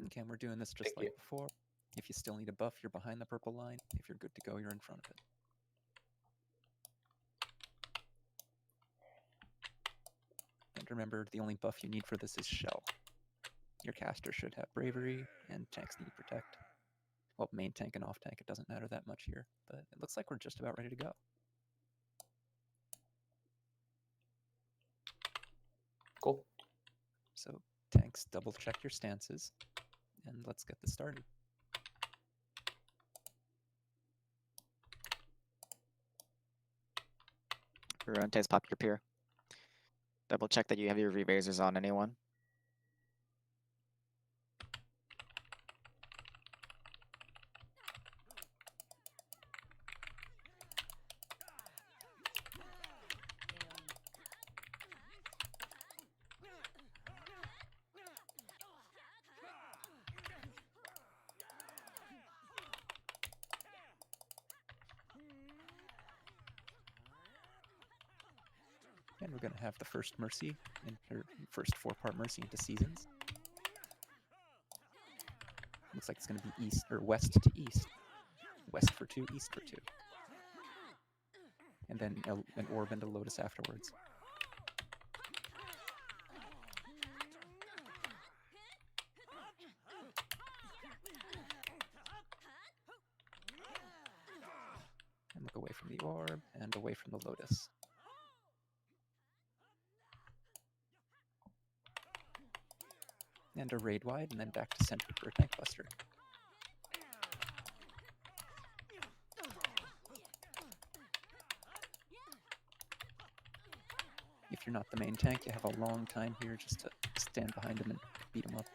Okay, and we're doing this just like before. If you still need a buff, you're behind the purple line. If you're good to go, you're in front of it. And remember, the only buff you need for this is Shell. Your caster should have Bravery, and tanks need Protect. Well, main tank and off tank, it doesn't matter that much here, but it looks like we're just about ready to go. Cool. So tanks, double check your stances, and let's get this started. Ruintes, pop your peer. Double check that you have your revasers on anyone. And we're going to have the first Mercy, first 4-part Mercy into Seasons. Looks like it's going to be east or west to east. West for 2, east for 2. And then an orb and a Lotus afterwards. And look away from the orb and away from the Lotus. And a raid wide, and then back to center for a tank buster. If you're not the main tank, you have a long time here just to stand behind him and beat him up.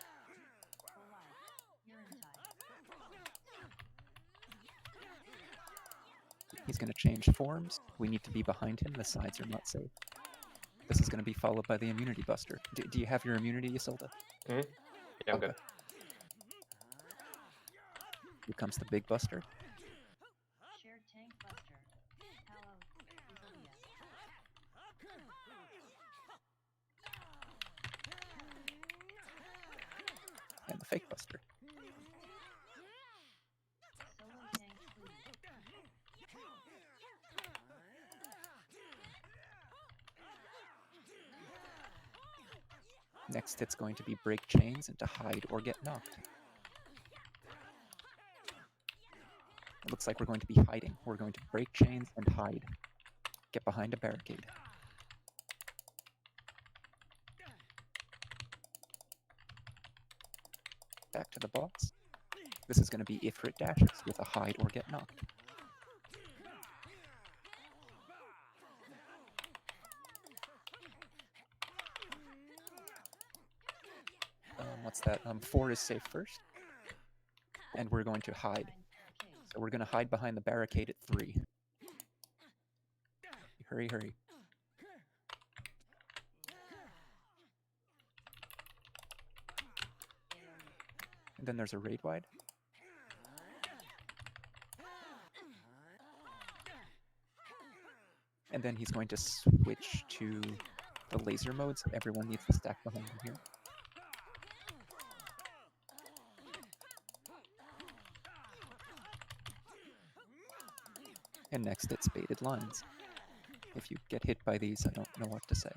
He's going to change forms. We need to be behind him. The sides are not safe. This is going to be followed by the immunity buster. Do you have your immunity, Isolde? Mm-hmm. Yeah, I'm good. Here comes the big buster. Shared tank buster. Hello, And the fake buster. Solo tank Next, it's going to be break chains and to hide or get knocked. It looks like we're going to be hiding. We're going to break chains and hide. Get behind a barricade. Back to the boss. This is going to be Ifrit dashes with a hide or get knocked. What's that? 4 is safe first. And we're going to hide. So we're going to hide behind the barricade at 3. Hurry, hurry. And then there's a raid wide. And then he's going to switch to the laser mode, so everyone needs to stack behind him here. And next it's baited lines. If you get hit by these, I don't know what to say.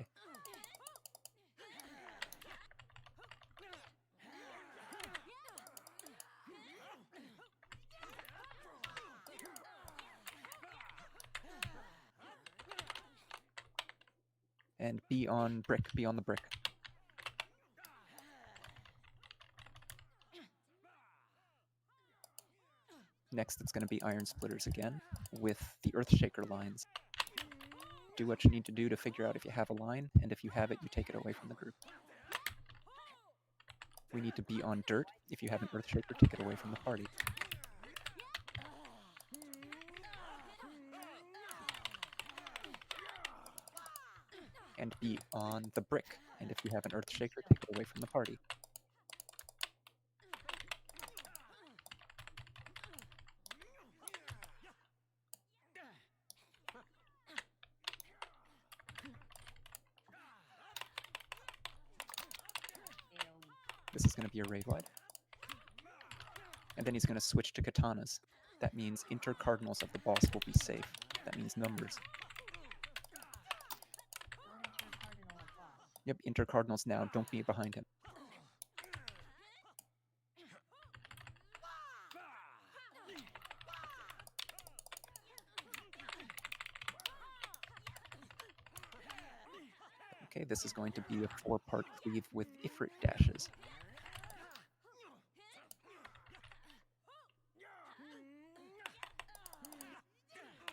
And be on brick, be on the brick. Next, it's going to be Iron Splitters again, with the Earthshaker lines. Do what you need to do to figure out if you have a line, and if you have it, you take it away from the group. We need to be on dirt. If you have an Earthshaker, take it away from the party. And be on the brick, and if you have an Earthshaker, take it away from the party. This is going to be a raid wide. And then he's going to switch to katanas. That means intercardinals of the boss will be safe. That means numbers. Don't intercardinal of boss. Yep, intercardinals now. Don't be behind him. Okay, this is going to be a 4-part cleave with Ifrit dashes.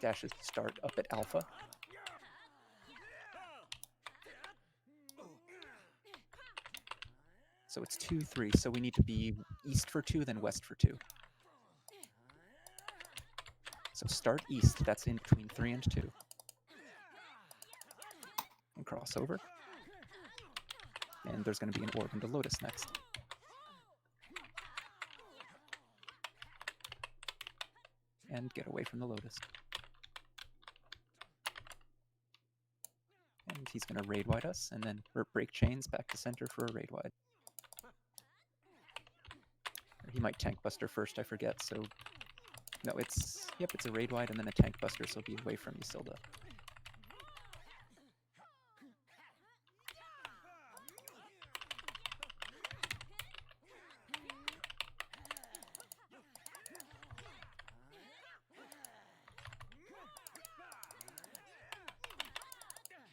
Dashes start up at alpha. So it's 2, 3. So we need to be east for 2, then west for 2. So start east. That's in between 3 and 2. And cross over. And there's going to be an orb into Lotus next. And get away from the Lotus. And he's going to raid wide us, and then break chains back to center for a raid wide. Or he might tank buster first, I forget, so... No, it's... Yep, it's a raid wide and then a tank buster, so be away from Isilda.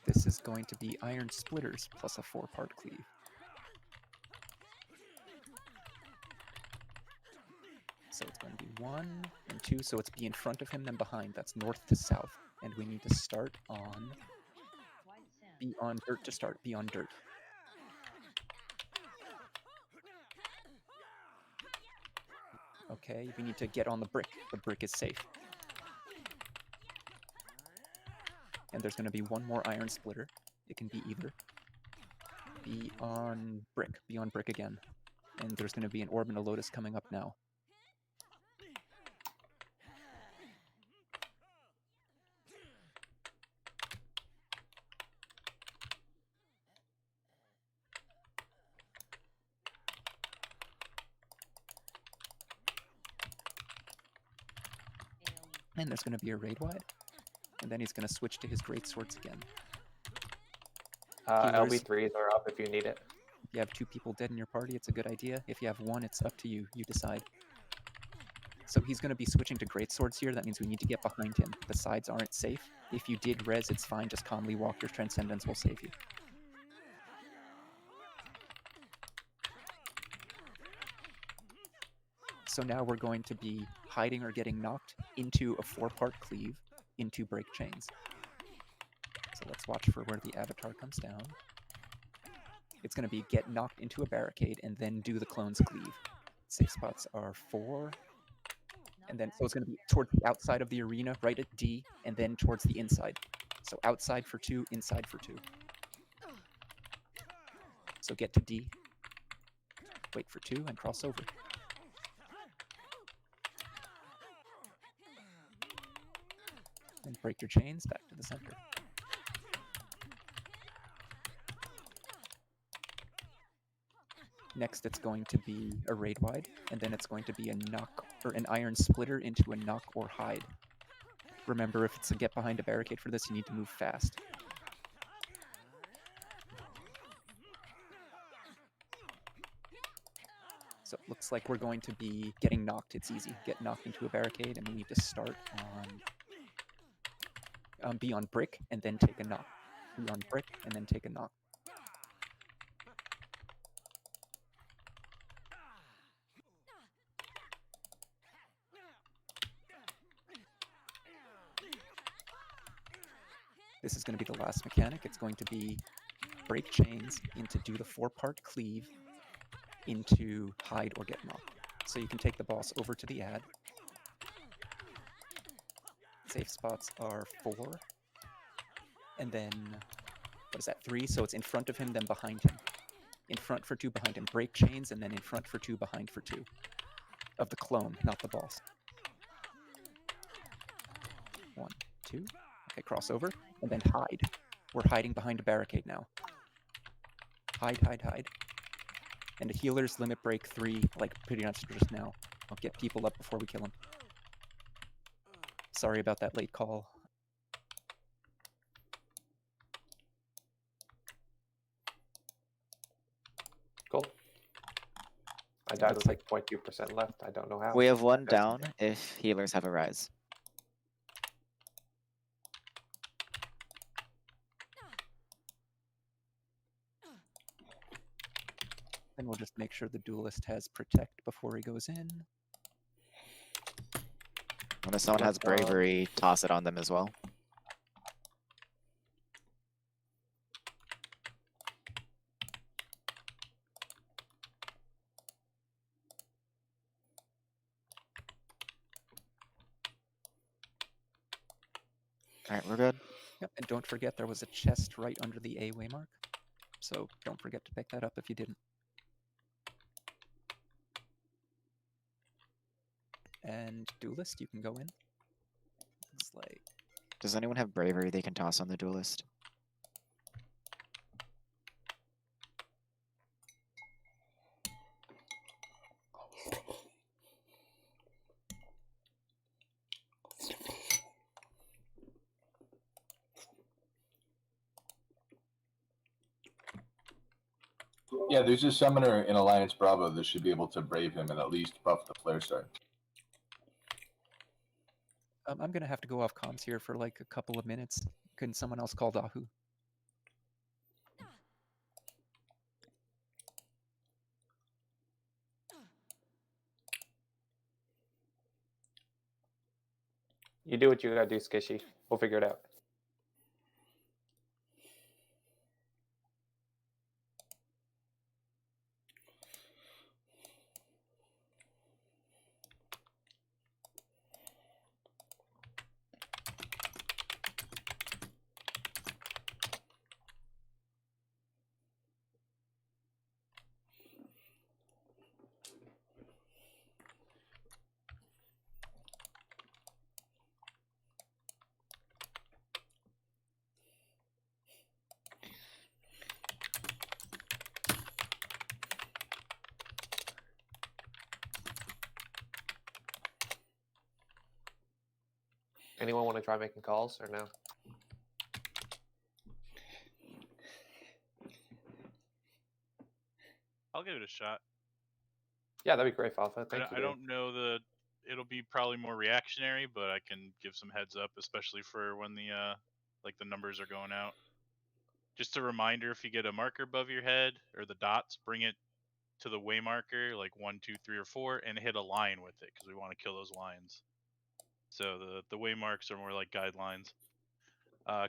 This is going to be Iron Splitters plus a 4-part cleave. So it's going to be 1 and 2, so it's be in front of him, then behind. That's north to south. And we need to start on... White Sim. Be on dirt to start. Be on dirt. Okay, we need to get on the brick. The brick is safe. And there's going to be one more Iron Splitter. It can be either. Be on brick. Be on brick again. And there's going to be an orb and a Lotus coming up now. AoE. And there's going to be a raid wide. And then he's going to switch to his great swords again. Healers. LB3s are up if you need it. If you have 2 people dead in your party, it's a good idea. If you have 1, it's up to you. You decide. So he's going to be switching to great swords here. That means we need to get behind him. The sides aren't safe. If you did res, it's fine. Just calmly walk. Your Transcendence will save you. So now we're going to be hiding or getting knocked into a 4-part cleave into break chains. So let's watch for where the avatar comes down. It's going to be get knocked into a barricade and then do the clone's cleave. Safe spots are 4. And then, so it's going to be towards the outside of the arena, right at D, and then towards the inside. So outside for 2, inside for 2. So get to D, wait for 2, and cross over. And break your chains back to the center. Next, it's going to be a raid wide, and then it's going to be a knock or an Iron Splitter into a knock or hide. Remember, if it's a get behind a barricade for this, you need to move fast. So it looks like we're going to be getting knocked. It's easy. Get knocked into a barricade, and we need to start on be on brick and then take a knock. Be on brick and then take a knock. This is going to be the last mechanic. It's going to be break chains into do the 4-part cleave into hide or get knocked. So you can take the boss over to the ad. Safe spots are 4. And then, what is that, 3? So it's in front of him, then behind him. In front for 2, behind him. Break chains, and then in front for 2, behind for 2. Of the clone, not the boss. 1, 2. Okay, cross over. And then hide. We're hiding behind a barricade now. Hide, hide, hide. And the healers limit break 3, like pretty much just now. I'll get people up before we kill him. Sorry about that late call. Cool. I died looks with like 0.2% left. I don't know how. We have one That's down if healers have a rise. Then we'll just make sure the duelist has protect before he goes in. And if someone has Let's go. bravery, toss it on them as well. Alright, we're good. Yep, and don't forget there was a chest right under the A waymark. So don't forget to pick that up if you didn't. And duelist, you can go in. Looks like Does anyone have bravery they can toss on the duelist? Yeah, there's a summoner in Alliance Bravo that should be able to brave him and at least buff the flare start. I'm gonna have to go off comms here for like a couple of minutes. Can someone else call Dahu? You do what you gotta do, Skishy. We'll figure it out. Anyone want to try making calls or no? I'll give it a shot. Yeah, that'd be great, Falfa. I Thank don't, you. I dude. don't know the. It'll be probably more reactionary, but I can give some heads up, especially for when the like the numbers are going out. Just a reminder: if you get a marker above your head or the dots, bring it to the way marker, like 1, 2, 3, or 4, and hit a line with it because we want to kill those lines. So the way marks are more like guidelines.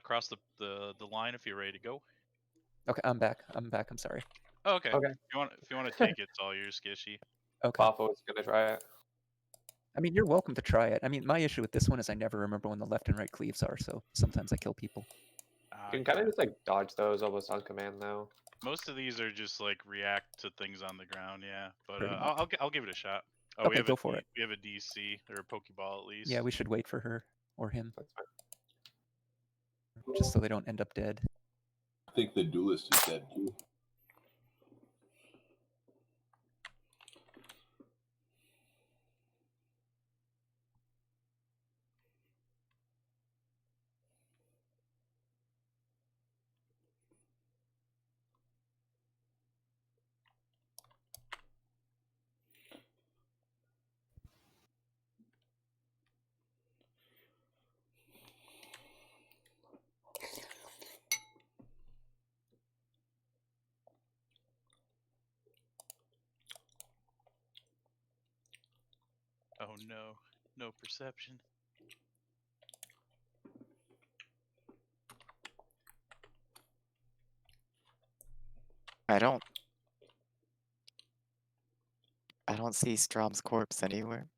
Cross the line if you're ready to go. Okay, I'm back. I'm back. I'm sorry. Oh, okay. Okay. If you want to take it, it's all yours, Skishy. Okay. Falfa was gonna try it. I mean, you're welcome to try it. I mean, my issue with this one is I never remember when the left and right cleaves are, so sometimes I kill people. You can kind of just like dodge those almost on command though. Most of these are just like react to things on the ground, yeah. But Pretty much. I'll give it a shot. Oh, Okay, go for it. We have a DC or a Pokeball at least. Yeah, we should wait for her or him, That's fine. just so they don't end up dead. I think the duelist is dead too. Oh no, no perception. I don't see Strom's corpse anywhere.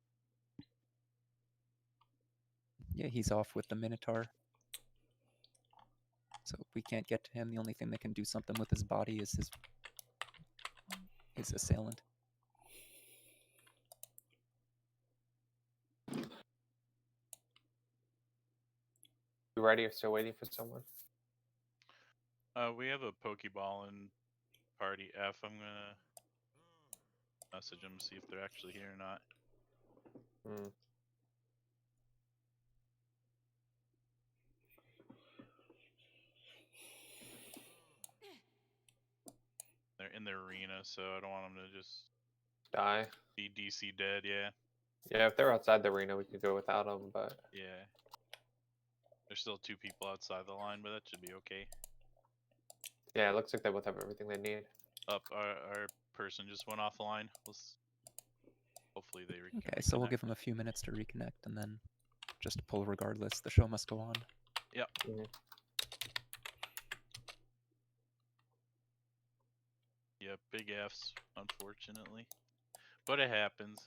Yeah, he's off with the Minotaur. So if we can't get to him, the only thing that can do something with his body is his assailant. You ready or still waiting for someone? We have a Pokeball in party F. I'm gonna message them, see if they're actually here or not. Hmm. They're in the arena, so I don't want them to just Die. be DC dead. Yeah, Yeah, if they're outside the arena, we could go without them, but yeah. There's still 2 people outside the line, but that should be okay. yeah, it looks like they both have everything they need. Up, our person just went offline. Hopefully they Okay, so we'll reconnect. give them a few minutes to reconnect and then just pull regardless. The show must go on. Yep. Mhm. Yep, big Fs, unfortunately. But it happens.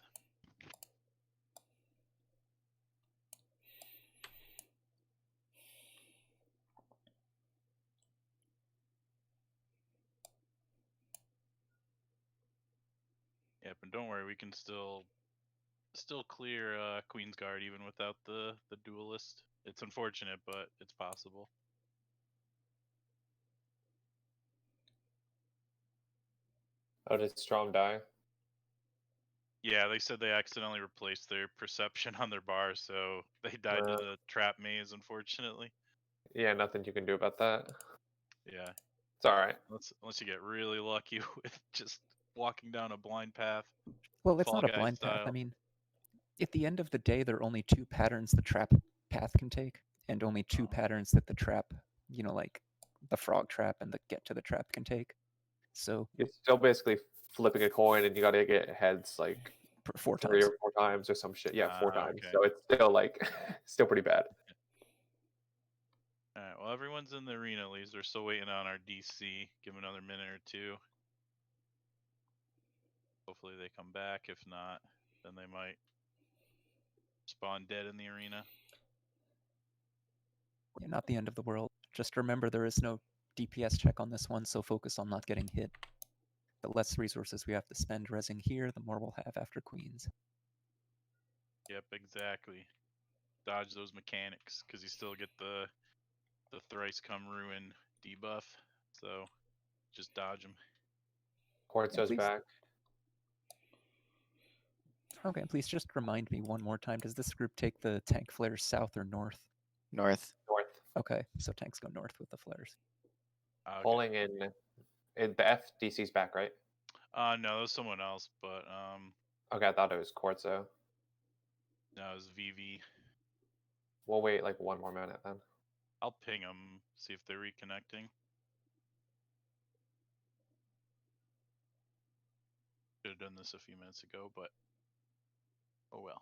Yep, and don't worry, we can still clear Queen's Guard even without the duelist. It's unfortunate, but it's possible. Oh, did Strom die? Yeah, they said they accidentally replaced their perception on their bar, so they died to the trap maze, unfortunately. Yeah, nothing you can do about that. Yeah, It's alright. unless you get really lucky with just walking down a blind path. Well, it's Fall not a Guy blind path. I style. mean, at the end of the day, there are only 2 patterns the trap path can take, and only 2 patterns that the trap, like the frog trap and the get to the trap can take. So You're still basically flipping a coin and you gotta get heads like 4 3 times. or 4 times or some shit. Yeah, 4 times. Okay. So it's still like still pretty bad. Alright, well, everyone's in the arena at least. We're still waiting on our DC. Give them another minute or 2. Hopefully they come back. If not, then they might spawn dead in the arena. Yeah, not the end of the world. Just remember there is no DPS check on this one, so focus on not getting hit. The less resources we have to spend resing here, the more we'll have after Queens. Yep, exactly. Dodge those mechanics, because you still get the thrice come ruin debuff. So just dodge them. Quartzo's please. back. Okay, please just remind me one more time. Does this group take the tank flares south or north? North. North. Okay, so tanks go north with the flares. Okay. Pulling in the FDC's back, right? No, that was someone else, but Okay, I thought it was Quartzo. no, it was VV. We'll wait like 1 more minute then. I'll ping them, see if they're reconnecting. Should have done this a few minutes ago, but oh well.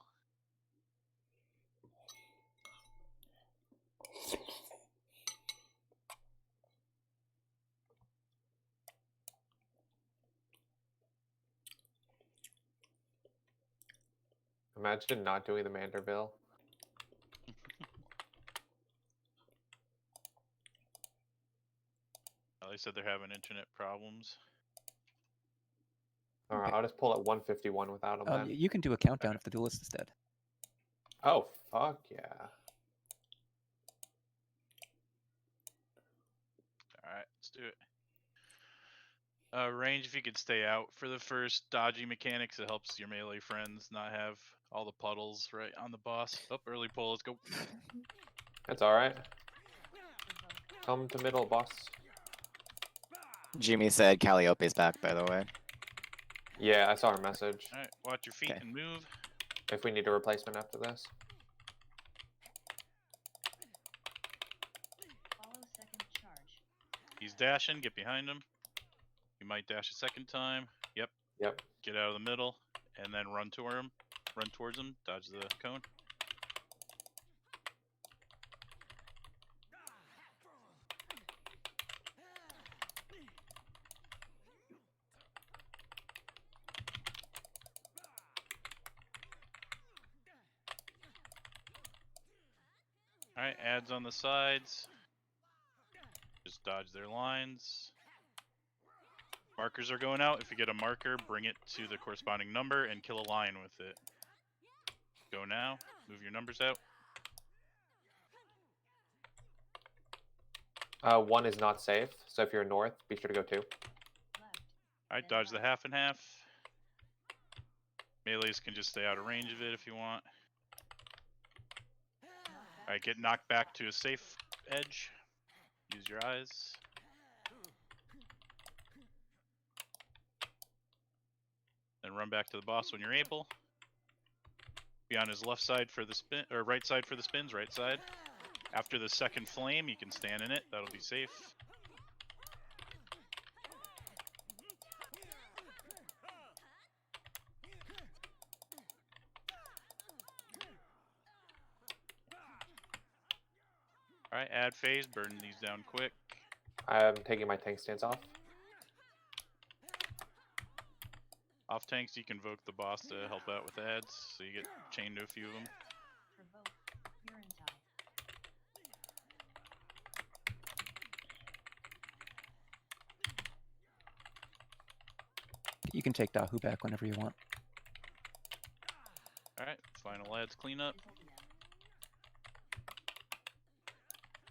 Imagine not doing the Manderville. They said they're having internet problems. Alright, Okay. I'll just pull at 151 without him then. You can do a countdown if the duelist is dead. Oh, fuck yeah. Alright, let's do it. Range, if you could stay out for the first dodgy mechanics, it helps your melee friends not have all the puddles right on the boss. Up, early pull, let's go. That's alright. Come to middle, boss. Jimmy said Calliope's back, by the way. Yeah, I saw her message. Alright, watch your feet Okay. and move. If we need a replacement after this. Follow second charge. He's dashing, get behind him. You might dash a second time. Yep. Yep. Get out of the middle and then run toward him. Run towards him. Dodge the cone. Alright, adds on the sides. Just dodge their lines. Markers are going out. If you get a marker, bring it to the corresponding number and kill a lion with it. Go now. Move your numbers out. 1 is not safe, so if you're north, be sure to go 2. Left. Alright, dodge the half and half. Melees can just stay out of range of it if you want. Alright, get knocked back to a safe edge. Use your eyes. Then run back to the boss when you're able. Be on his left side for the spin, or right side for the spins, right side. After the second flame, you can stand in it. That'll be safe. Alright, add phase, burn these down quick. I'm taking my tank stance off. Off tanks, you can invoke the boss to help out with ads, so you get chained to a few of them. Provoke. Untitled. You can take Dahu back whenever you want. Alright, final ads cleanup. Isoldia.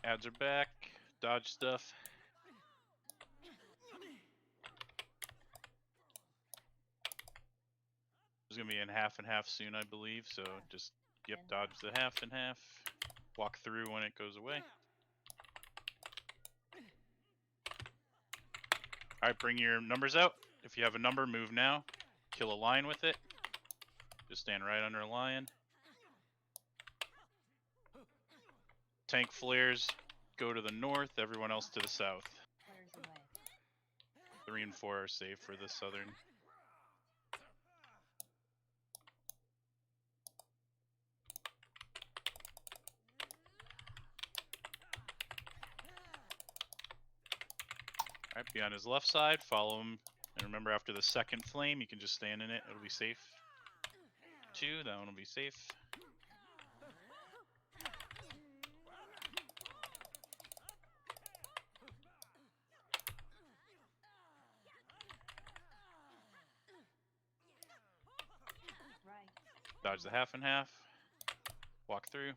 Ads are back. Dodge stuff. There's gonna be in half and half soon, I believe, so just, yep, dodge the half and half. Walk through when it goes away. Alright, bring your numbers out. If you have a number, move now. Kill a lion with it. Just stand right under a lion. Tank flares go to the north, everyone else to the south. Flares away. 3 and 4 are safe for the southern. Alright, be on his left side, follow him. And remember, after the second flame, you can just stand in it, it'll be safe. 2, that one will be safe. Right. Dodge the half and half. Walk through.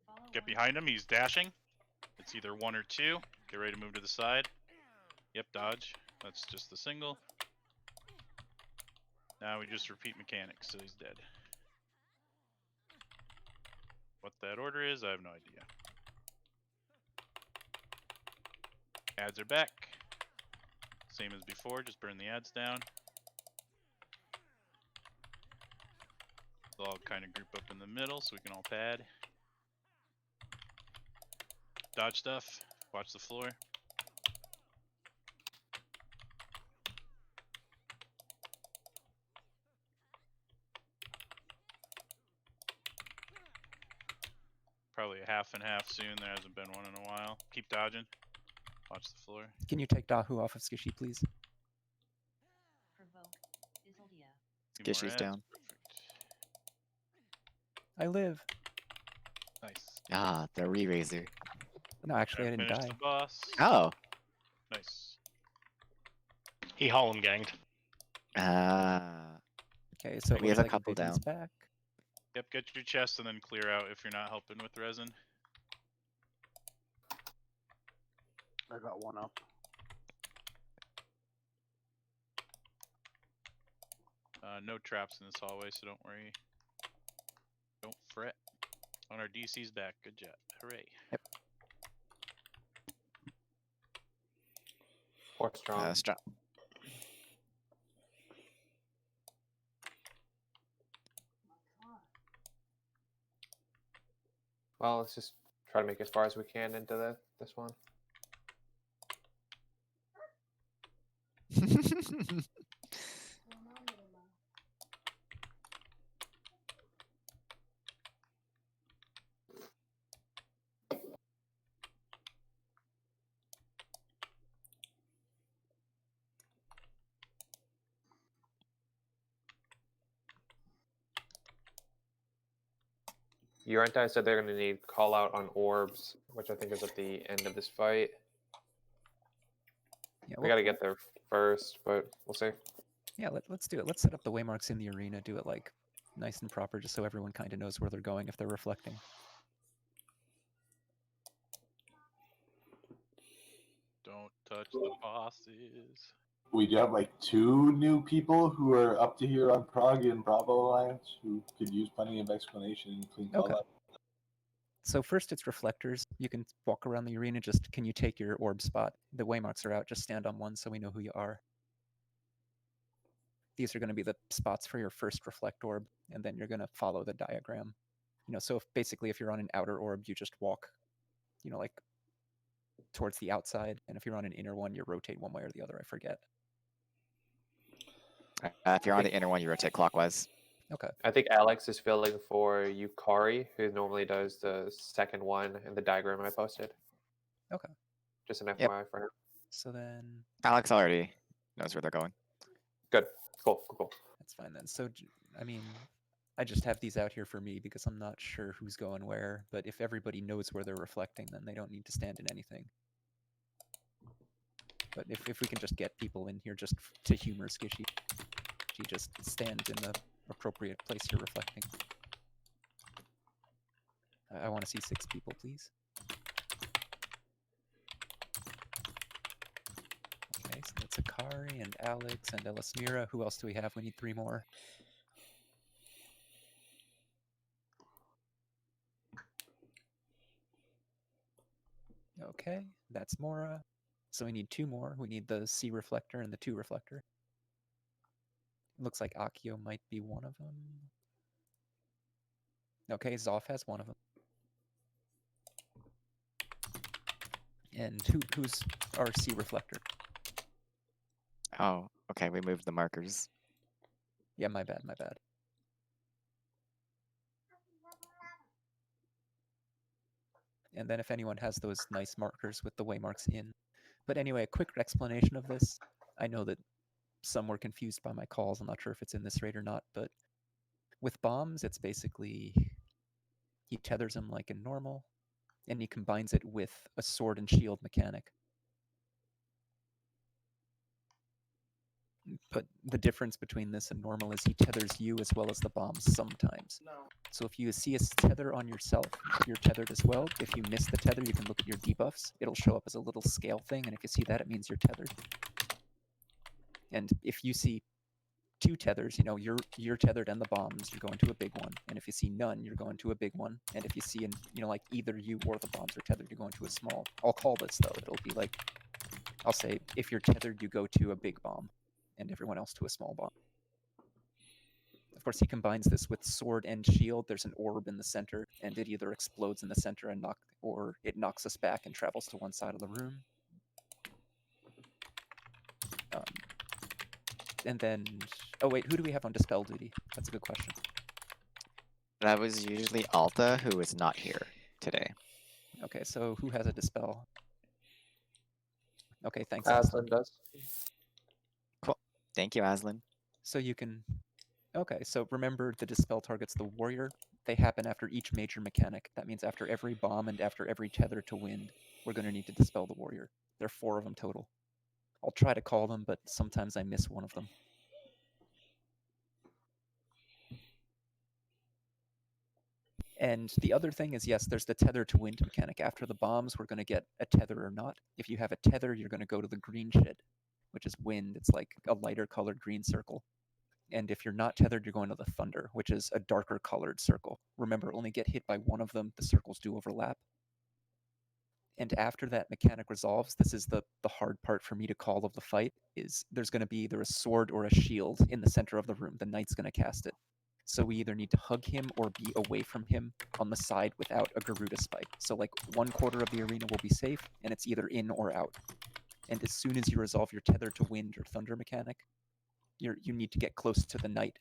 Follow Get one. behind him, he's dashing. It's either 1 or 2. Get ready to move to the side. Yep, dodge. That's just the single. Now we just repeat mechanics, so he's dead. What that order is, I have no idea. Ads are back. Same as before, just burn the ads down. They'll all kind of group up in the middle so we can all pad. Dodge stuff. Watch the floor. Probably a half and half soon. There hasn't been one in a while. Keep dodging. Watch the floor. Can you take Dahu off of Skishy, please? Provoke. Isoldia. Few more Skishy's ads. down. Perfect. I live. Nice. Ah, the re-raiser. No, actually, I didn't Finish die. the boss. Oh. Nice. He Harlem ganged. Ah. Okay, so it We looks have a like couple Vivian's down. back. Yep, get your chest and then clear out if you're not helping with resin. I got one up. No traps in this hallway, so don't worry. Don't fret. On our DC's back. Good job. Hooray. Port strong. Strong. Well, let's just try to make as far as we can into this one. Uranti said they're going to need call out on orbs, which I think is at the end of this fight. Yeah, We got to get there first, but we'll see. Yeah, let's do it. Let's set up the waymarks in the arena. Do it like nice and proper, just so everyone kind of knows where they're going if they're reflecting. Don't touch the bosses. We do have like 2 new people who are up to here on Prog and Bravo Alliance who could use plenty of explanation and clean call Okay. up. So first it's reflectors. You can walk around the arena, just can you take your orb spot? The waymarks are out, just stand on one so we know who you are. These are going to be the spots for your first reflect orb, and then you're going to follow the diagram. So basically if you're on an outer orb, you just walk, like towards the outside, and if you're on an inner one, you rotate one way or the other, I forget. If you're on the inner one, you rotate clockwise. Okay. I think Alex is filling for Yukari, who normally does the second one in the diagram I posted. Okay. Just an FYI Yep. for her. So then Alex already knows where they're going. Good. Cool. that's fine then. So, I mean, I just have these out here for me because I'm not sure who's going where, but if everybody knows where they're reflecting, then they don't need to stand in anything. But if we can just get people in here just to humor Skishy, she just stand in the appropriate place you're reflecting. I want to see 6 people, please. Okay, so that's Akari and Alex and Elasmira. Who else do we have? We need 3 more. Okay, that's Mora. So we need 2 more. We need the C reflector and the 2 reflector. Looks like Akio might be one of them. Okay, Zoff has one of them. And who's our C reflector? Oh, okay, we moved the markers. Yeah, my bad. And then if anyone has those nice markers with the waymarks in. But anyway, a quick explanation of this. I know that some were confused by my calls. I'm not sure if it's in this raid or not, but with bombs, it's basically he tethers them like in normal, and he combines it with a sword and shield mechanic. But the difference between this and normal is he tethers you as well as the bombs sometimes. So if you see a tether on yourself, you're tethered as well. If you miss the tether, you can look at your debuffs. It'll show up as a little scale thing, and if you see that, it means you're tethered. And if you see 2 tethers, you're tethered and the bombs, you're going to a big one. And if you see none, you're going to a big one. And if you see, like either you or the bombs are tethered, you're going to a small. I'll call this though. It'll be like, I'll say, if you're tethered, you go to a big bomb, and everyone else to a small bomb. Of course, he combines this with sword and shield. There's an orb in the center, and it either explodes in the center or it knocks us back and travels to one side of the room. And then, oh wait, who do we have on dispel duty? That's a good question. That was usually Alta, who is not here today. Okay, so who has a dispel? Okay, thanks. Aslan does. Cool. Thank you, Aslan. So you can. Okay, so remember the dispel targets the warrior. They happen after each major mechanic. That means after every bomb and after every tether to wind, we're going to need to dispel the warrior. There are 4 of them total. I'll try to call them, but sometimes I miss one of them. And the other thing is, yes, there's the tether to wind mechanic. After the bombs, we're going to get a tether or not. If you have a tether, you're going to go to the green shit, which is wind. It's like a lighter colored green circle. And if you're not tethered, you're going to the thunder, which is a darker colored circle. Remember, only get hit by one of them. The circles do overlap. And after that mechanic resolves, this is the hard part for me to call of the fight, is there's going to be either a sword or a shield in the center of the room. The knight's going to cast it. So we either need to hug him or be away from him on the side without a Garuda spike. So like 1/4 of the arena will be safe, and it's either in or out. And as soon as you resolve your tether to wind or thunder mechanic, you need to get close to the knight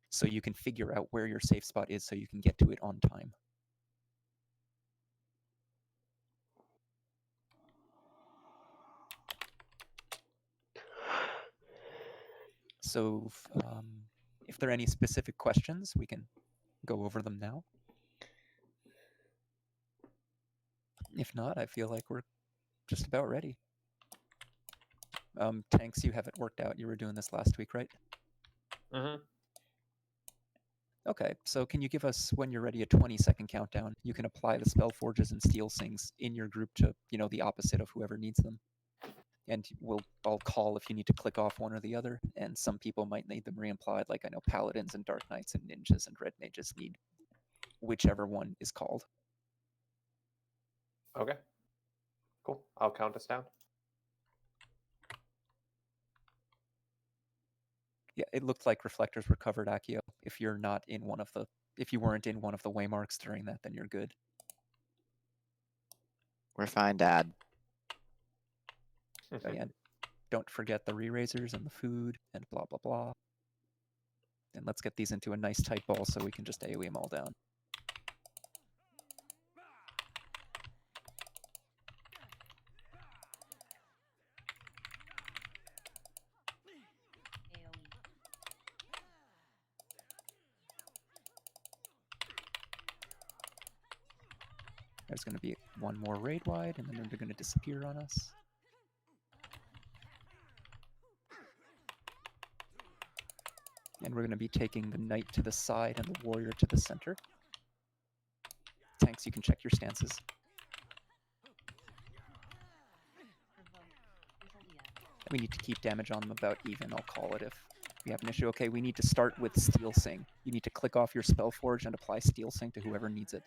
so you can figure out where your safe spot is so you can get to it on time. So if there are any specific questions, we can go over them now. If not, I feel like we're just about ready. Tanks, you have it worked out. You were doing this last week, right? Mm-hmm. Okay, so can you give us, when you're ready, a 20-second countdown? You can apply the spell forges and steel sings in your group to, the opposite of whoever needs them. And I'll call if you need to click off one or the other, and some people might need them reimplied, like I know paladins and dark knights and ninjas and red mages need whichever one is called. Okay. Cool. I'll count us down. Yeah, it looked like reflectors were covered, Akio. If you weren't in one of the waymarks during that, then you're good. We're fine, Dad. And don't forget the re-raisers and the food and blah blah blah. And let's get these into a nice tight ball so we can just AoE them all down. AoE. There's going to be one more raid wide, and then they're going to disappear on us. And we're going to be taking the knight to the side and the warrior to the center. Tanks, you can check your stances. Provoke. Isoldia. And we need to keep damage on them about even, I'll call it if we have an issue. Okay, we need to start with Steel Sing. You need to click off your Spellforge and apply Steel Sing to whoever needs it.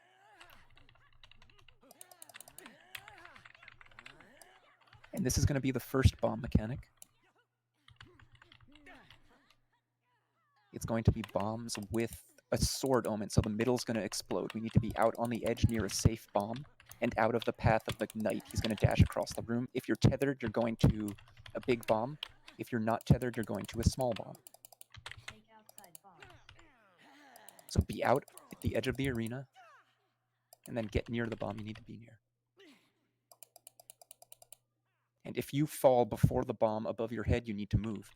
And this is going to be the first bomb mechanic. It's going to be bombs with a sword omen, so the middle's going to explode. We need to be out on the edge near a safe bomb and out of the path of the knight. He's going to dash across the room. If you're tethered, you're going to a big bomb. If you're not tethered, you're going to a small bomb. Take outside bombs. So be out at the edge of the arena, and then get near the bomb you need to be near. And if you fall before the bomb above your head, you need to move.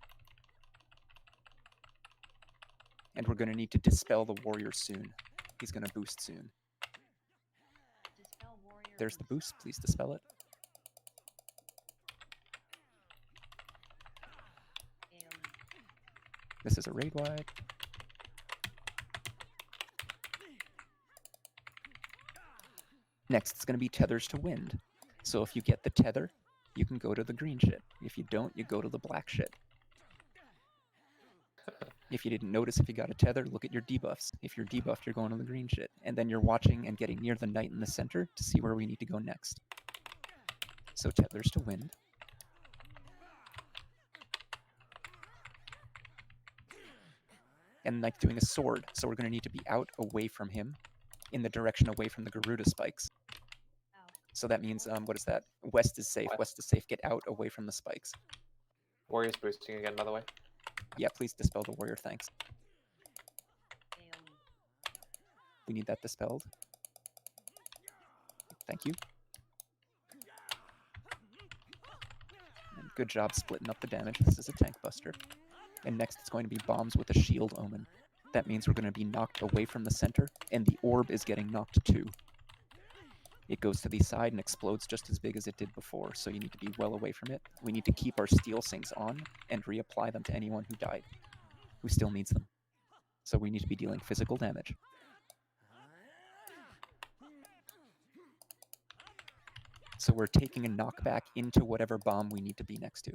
And we're going to need to dispel the warrior soon. He's going to boost soon. Dispel warrior. There's the boost. Please dispel it. AoE. This is a raid wide. Next, it's going to be tethers to wind. So if you get the tether, you can go to the green shit. If you don't, you go to the black shit. If you didn't notice if you got a tether, look at your debuffs. If you're debuffed, you're going to the green shit. And then you're watching and getting near the knight in the center to see where we need to go next. So tethers to wind. And knight's doing a sword, so we're going to need to be out away from him in the direction away from the Garuda spikes. Out. So that means, what is that? West is safe. West is safe. Get out away from the spikes. Warrior's boosting again, by the way. Yeah, please dispel the warrior, thanks. AoE. We need that dispelled. Thank you. And good job splitting up the damage. This is a tank buster. And next it's going to be bombs with a shield omen. That means we're going to be knocked away from the center, and the orb is getting knocked too. It goes to the side and explodes just as big as it did before, so you need to be well away from it. We need to keep our steel sinks on and reapply them to anyone who died, who still needs them. So we need to be dealing physical damage. So we're taking a knockback into whatever bomb we need to be next to.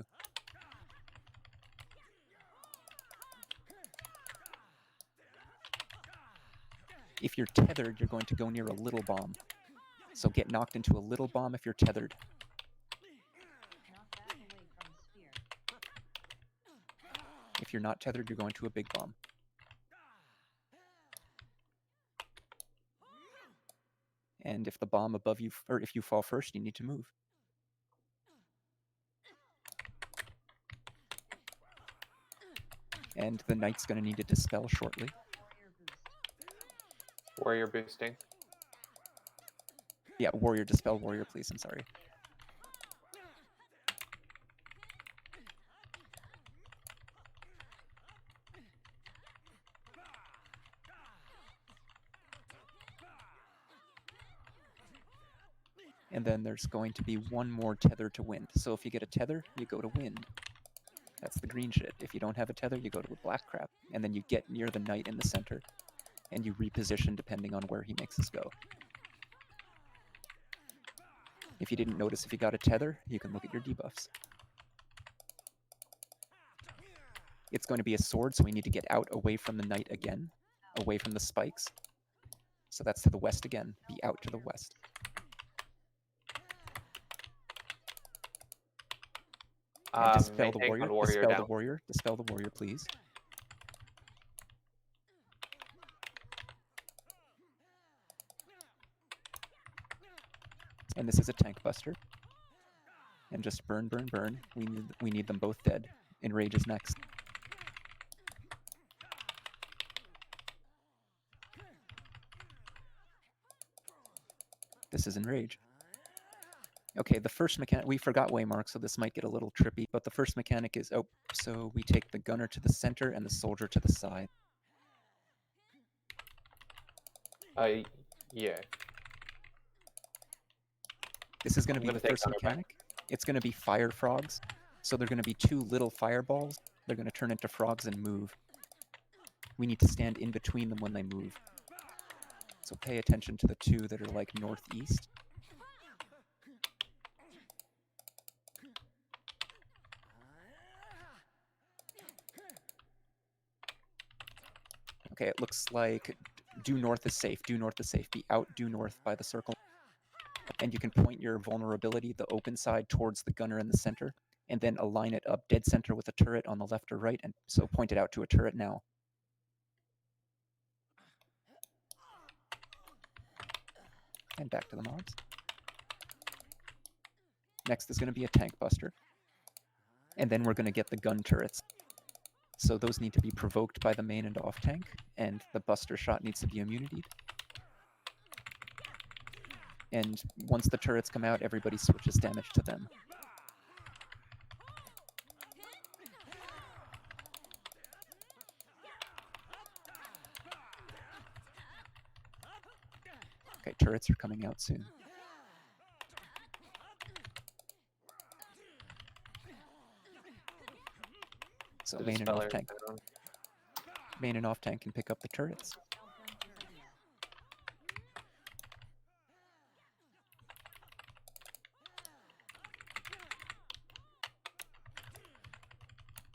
If you're tethered, you're going to go near a little bomb. So get knocked into a little bomb if you're tethered. Knock back away from the sphere. If you're not tethered, you're going to a big bomb. And if the bomb above you, or if you fall first, you need to move. And the knight's going to need to dispel shortly. Warrior boost. Warrior boosting. Yeah, warrior, dispel warrior, please. I'm sorry. And then there's going to be one more tether to wind. So if you get a tether, you go to wind. That's the green shit. If you don't have a tether, you go to a black crap. And then you get near the knight in the center, and you reposition depending on where he makes us go. If you didn't notice if you got a tether, you can look at your debuffs. It's going to be a sword, so we need to get out away from the knight again, away from the spikes. So that's to the west again. Be out to the west. And dispel the main tank warrior. on warrior Dispel down. the warrior. Dispel the warrior, please. And this is a tank buster. And just burn, burn, burn. We need them both dead. Enrage is next. This is Enrage. Okay, the first mechanic, we forgot waymark, so this might get a little trippy, but the first mechanic is, so we take the gunner to the center and the soldier to the side. Yeah. This is going to I'm be gonna the take first gunner back. mechanic. It's going to be fire frogs. So they're going to be 2 little fireballs. They're going to turn into frogs and move. We need to stand in between them when they move. So pay attention to the 2 that are like northeast. Okay, it looks like due north is safe. Due north is safe. Be out due north by the circle. And you can point your vulnerability, the open side, towards the gunner in the center, and then align it up dead center with a turret on the left or right, and so point it out to a turret now. And back to the mobs. Next is going to be a tank buster. And then we're going to get the gun turrets. So those need to be provoked by the main and off tank, and the buster shot needs to be immunitied. And once the turrets come out, everybody switches damage to them. Okay, turrets are coming out soon. So The main and dispeller off tank. down. Main and off tank can pick up the turrets.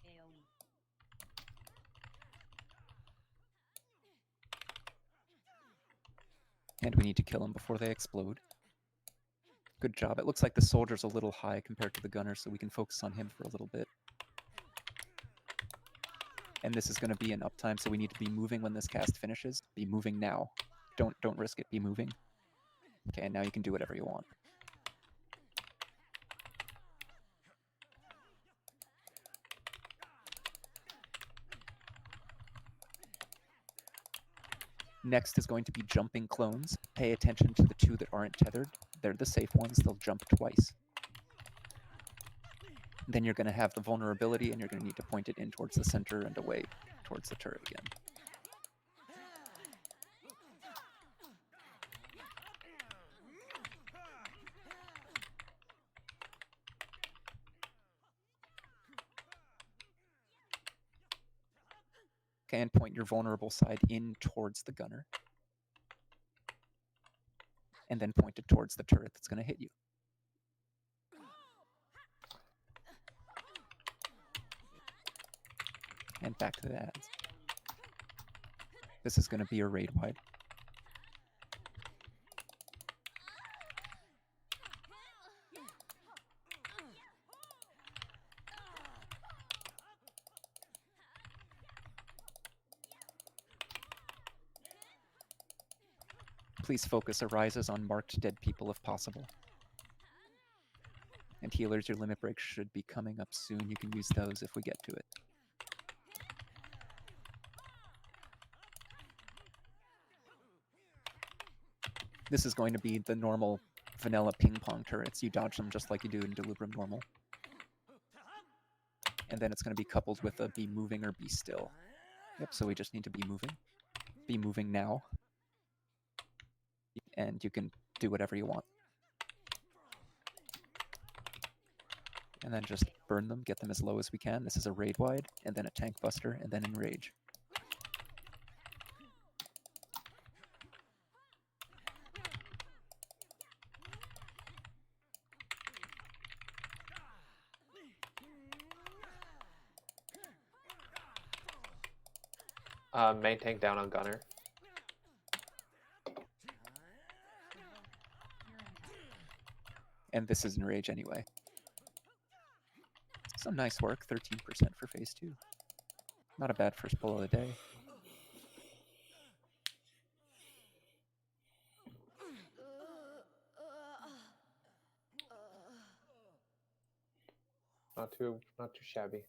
AoE. And we need to kill them before they explode. Good job. It looks like the soldier's a little high compared to the gunner, so we can focus on him for a little bit. And this is going to be an uptime, so we need to be moving when this cast finishes. Be moving now. Don't risk it. Be moving. Okay, and now you can do whatever you want. Next is going to be jumping clones. Pay attention to the 2 that aren't tethered. They're the safe ones. They'll jump twice. Then you're going to have the vulnerability, and you're going to need to point it in towards the center and away towards the turret again. Okay, and point your vulnerable side in towards the gunner. And then point it towards the turret that's going to hit you. And back to the ads. This is going to be a raid wide. Please focus arises on marked dead people if possible. And healers, your limit break should be coming up soon. You can use those if we get to it. This is going to be the normal vanilla ping pong turrets. You dodge them just like you do in Delubrum normal. And then it's going to be coupled with a be moving or be still. Yep, so we just need to be moving. Be moving now. And you can do whatever you want. And then just burn them, get them as low as we can. This is a raid wide, and then a tank buster, and then enrage. Main tank down on gunner. And this is enrage anyway. Some nice work, 13% for phase 2. Not a bad first pull of the day. Not too shabby.